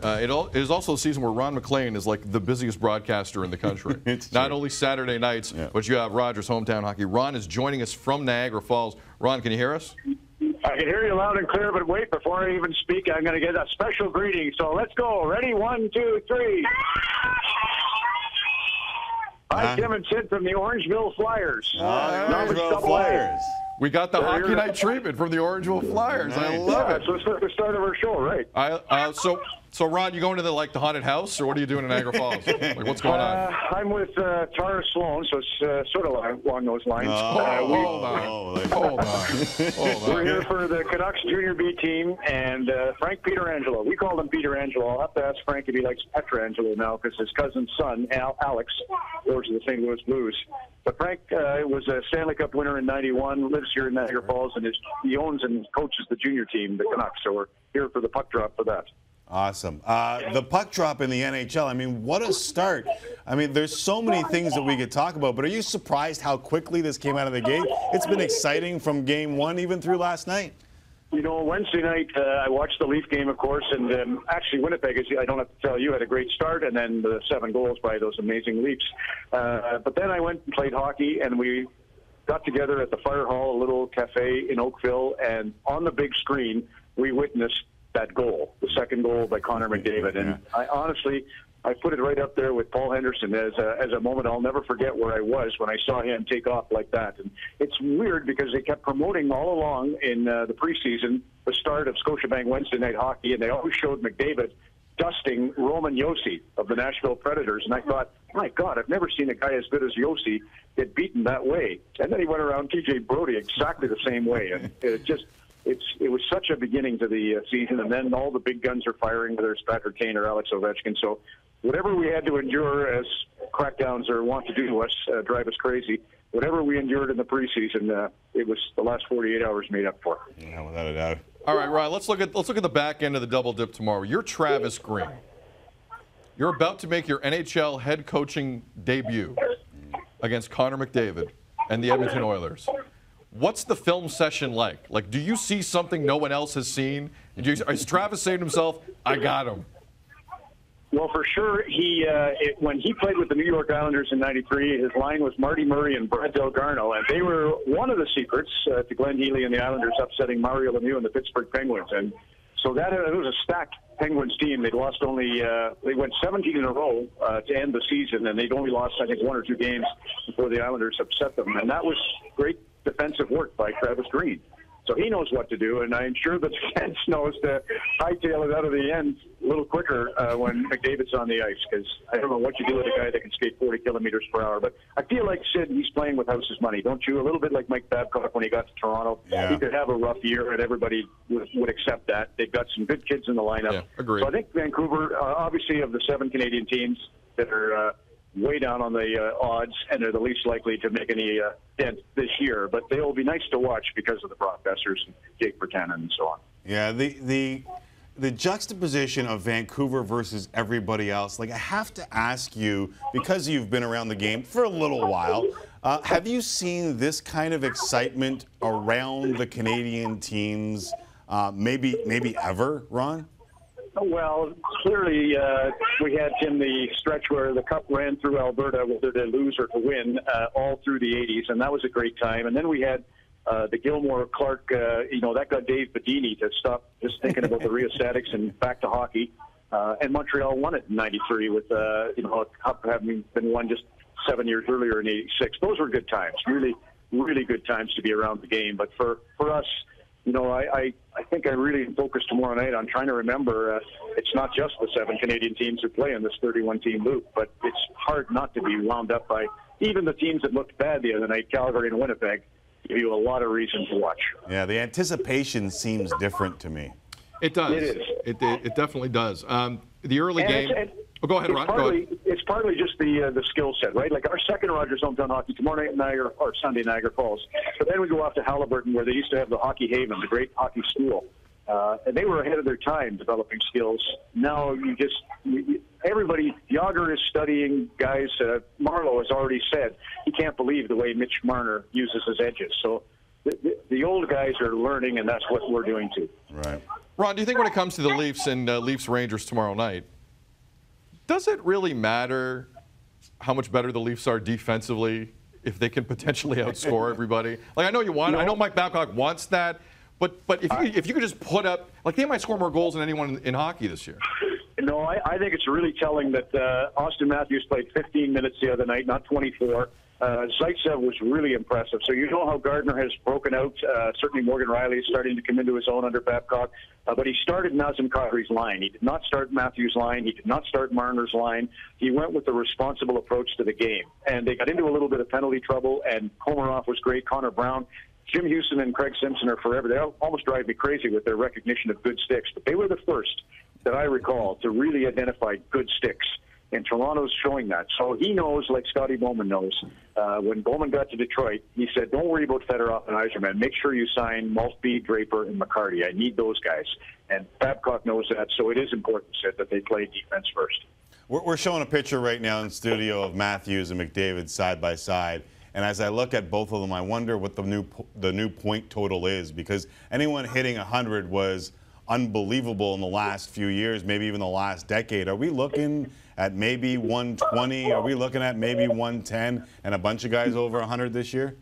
It is also a season where Ron MacLean is like the busiest broadcaster in the country. Not only Saturday nights, but you have Rogers Hometown Hockey. Ron is joining us from Niagara Falls. Ron, can you hear us? I can hear you loud and clear, but wait, before I even speak, I'm going to get a special greeting. So let's go. Ready? 1, 2, 3. Hi, Tim and Sid from the Orangeville Flyers. Orangeville Flyers. We got the hockey night treatment from the Orangeville Flyers. Nice. I love it. So it's the start of our show, right? So Ron, you going to the haunted house, or what are you doing in Niagara Falls? Like, what's going on? I'm with Tara Sloan, so it's sort of along those lines. Hold on. We're here for the Canucks Junior B team, and Frank Pietrangelo. We call him Pietrangelo. I'll have to ask Frank if he likes Pietrangelo now, because his cousin's son, Alex, goes to the St. Louis Blues. But Frank was a Stanley Cup winner in '91, lives here in Niagara Falls, and he owns and coaches the junior team, the Canucks. So we're here for the puck drop for that. Awesome. The puck drop in the NHL, I mean, what a start. I mean, there's so many things that we could talk about, but are you surprised how quickly this came out of the gate? It's been exciting from game one, even through last night. You know, Wednesday night, I watched the Leaf game, of course, and actually Winnipeg, I don't have to tell you, had a great start, and then the 7 goals by those amazing Leafs. But then I went and played hockey, and we got together at the Fire Hall, a little cafe in Oakville, and on the big screen, we witnessed that goal, the second goal by Connor McDavid. And I honestly, I put it right up there with Paul Henderson as a moment I'll never forget where I was when I saw him take off like that. And it's weird because they kept promoting all along in the preseason the start of Scotiabank Wednesday Night Hockey, and they always showed McDavid dusting Roman Josi of the Nashville Predators. And I thought, my God, I've never seen a guy as good as Josi get beaten that way. And then he went around T.J. Brody exactly the same way. And it was such a beginning to the season, and then all the big guns are firing, whether it's Patrick Kane or Alex Ovechkin. So whatever we had to endure as crackdowns or want to do to us, drive us crazy, whatever we endured in the preseason, it was the last 48 hours made up for. Yeah, without a doubt. All right, Ron, let's look at the back end of the double dip tomorrow. You're Travis Green. You're about to make your NHL head coaching debut against Connor McDavid and the Edmonton Oilers. What's the film session like? Like, do you see something no one else has seen? Is Travis saying to himself, I got him? Well, for sure, when he played with the New York Islanders in '93, his line was Marty Murray and Brad Delgarno, and they were one of the secrets to Glenn Healy and the Islanders upsetting Mario Lemieux and the Pittsburgh Penguins. And so it was a stacked Penguins team. They'd lost only, they went 17 in a row to end the season, and they'd only lost, I think, 1 or 2 games before the Islanders upset them. And that was great defensive work by Travis Green. So he knows what to do, and I'm sure the defense knows to hightail it out of the end a little quicker when McDavid's on the ice, because I don't know what you do with a guy that can skate 40 kilometers per hour. But I feel like, Sid, he's playing with house's money, don't you? A little bit like Mike Babcock when he got to Toronto. Yeah. He could have a rough year, and everybody would accept that. They've got some good kids in the lineup. Yeah, agreed. So I think Vancouver, obviously of the 7 Canadian teams that are way down on the odds, and they're the least likely to make any dent this year. But they will be nice to watch because of the broadcasters, and Jake Virtanen and so on. Yeah, the juxtaposition of Vancouver versus everybody else, like I have to ask you, because you've been around the game for a little while, have you seen this kind of excitement around the Canadian teams maybe ever, Ron? Well, clearly we had in the stretch where the Cup ran through Alberta, whether to lose or to win, all through the 80s, and that was a great time. And then we had the Gilmore-Clark, that got Dave Bedini to stop just thinking about the rheostatics and back to hockey. And Montreal won it in '93 with, a Cup having been won just 7 years earlier in '86. Those were good times, really, really good times to be around the game. But for us, I think I really focus tomorrow night on trying to remember it's not just the 7 Canadian teams who play in this 31-team loop, but it's hard not to be wound up by even the teams that looked bad the other night, Calgary and Winnipeg, give you a lot of reason to watch. Yeah, the anticipation seems different to me. It does. It is. It definitely does. The early game. Go ahead, Ron. Go ahead. It's partly just the skill set, right? Like our second Rogers Hometown Hockey tomorrow night in Niagara, or Sunday Niagara Falls. But then we go off to Halliburton, where they used to have the Hockey Haven, the great hockey school. And they were ahead of their time developing skills. Now everybody, Yager is studying guys. Marlowe has already said he can't believe the way Mitch Marner uses his edges. So the old guys are learning, and that's what we're doing too. Right. Ron, do you think when it comes to the Leafs and Leafs-Rangers tomorrow night, does it really matter how much better the Leafs are defensively if they can potentially outscore everybody? Like, I know you want, I know Mike Babcock wants that, but if you could just put up, like, they might score more goals than anyone in hockey this year. No, I think it's really telling that Austin Matthews played 15 minutes the other night, not 24. Zaitsev was really impressive. So you know how Gardner has broken out. Certainly Morgan Riley is starting to come into his own under Babcock. But he started Nazem Kadri's line. He did not start Matthews' line. He did not start Marner's line. He went with the responsible approach to the game. And they got into a little bit of penalty trouble, and Komarov was great. Connor Brown. Jim Houston and Craig Simpson are forever. They almost drive me crazy with their recognition of good sticks. But they were the first that I recall to really identify good sticks. And Toronto's showing that. So he knows, like Scotty Bowman knows, when Bowman got to Detroit, he said, don't worry about Fedorov and Yzerman. Make sure you sign Maltby, Draper, and McCarty. I need those guys. And Babcock knows that, so it is important, Sid, that they play defense first. We're showing a picture right now in studio of Matthews and McDavid side by side. And as I look at both of them, I wonder what the new point total is, because anyone hitting 100 was unbelievable in the last few years, maybe even the last decade. Are we looking at maybe 120? Are we looking at maybe 110 and a bunch of guys over 100 this year?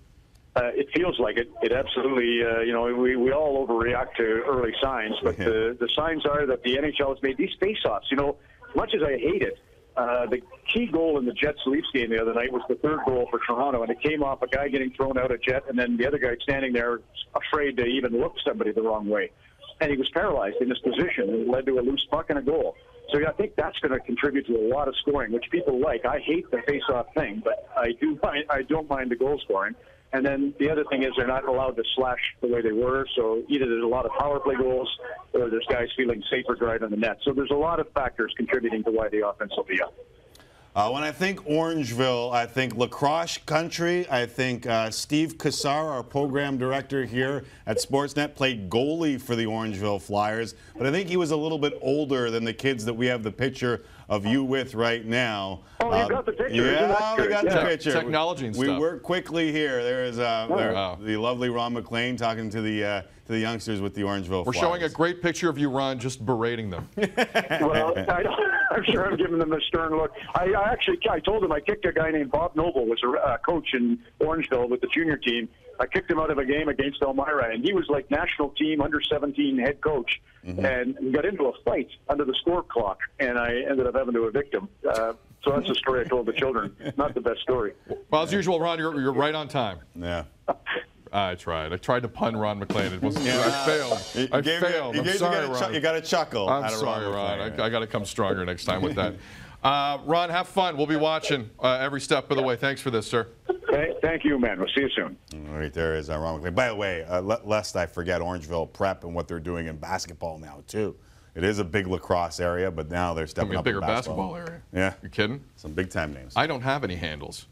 It feels like it. It absolutely, you know, we all overreact to early signs, but the signs are that the NHL has made these face-offs. You know, as much as I hate it, the key goal in the Jets-Leafs game the other night was the third goal for Toronto, and it came off a guy getting thrown out at Jet, and then the other guy standing there afraid to even look somebody the wrong way. And he was paralyzed in his position, and it led to a loose puck and a goal. So I think that's going to contribute to a lot of scoring, which people like. I hate the face-off thing, but I don't mind the goal scoring. And then the other thing is they're not allowed to slash the way they were. So either there's a lot of power play goals, or there's guys feeling safer driving the net. So there's a lot of factors contributing to why the offense will be up. When I think Orangeville, I think lacrosse country. I think Steve Cassar, our program director here at Sportsnet, played goalie for the Orangeville Flyers. But I think he was a little bit older than the kids that we have the picture of you with right now. Oh, you got the picture. Yeah, we got the picture. Technology and stuff. We work quickly here. There is the lovely Ron MacLean talking to the youngsters with the Orangeville Flyers. We're showing a great picture of you, Ron, just berating them. Well, I'm sure I'm giving them a stern look. I told him I kicked a guy named Bob Noble, was a coach in Orangeville with the junior team. I kicked him out of a game against Elmira, and he was like national team under-17 head coach. And we got into a fight under the score clock, and I ended up having to evict him. So that's the story I told the children. Not the best story. Well, as usual, Ron, you're right on time. Yeah. I tried to pun Ron MacLean. It wasn't. I failed. I failed. I'm sorry, Ron. You got a chuckle. I'm sorry, Ron. I got to come stronger next time with that. Ron, have fun. We'll be watching every step of the way. Thanks for this, sir. Thank you, man. We'll see you soon. All right, there is Ron MacLean. By the way, lest I forget Orangeville Prep and what they're doing in basketball now, too. It is a big lacrosse area, but now they're stepping up a bigger in basketball area. Yeah. You kidding? Some big-time names. I don't have any handles.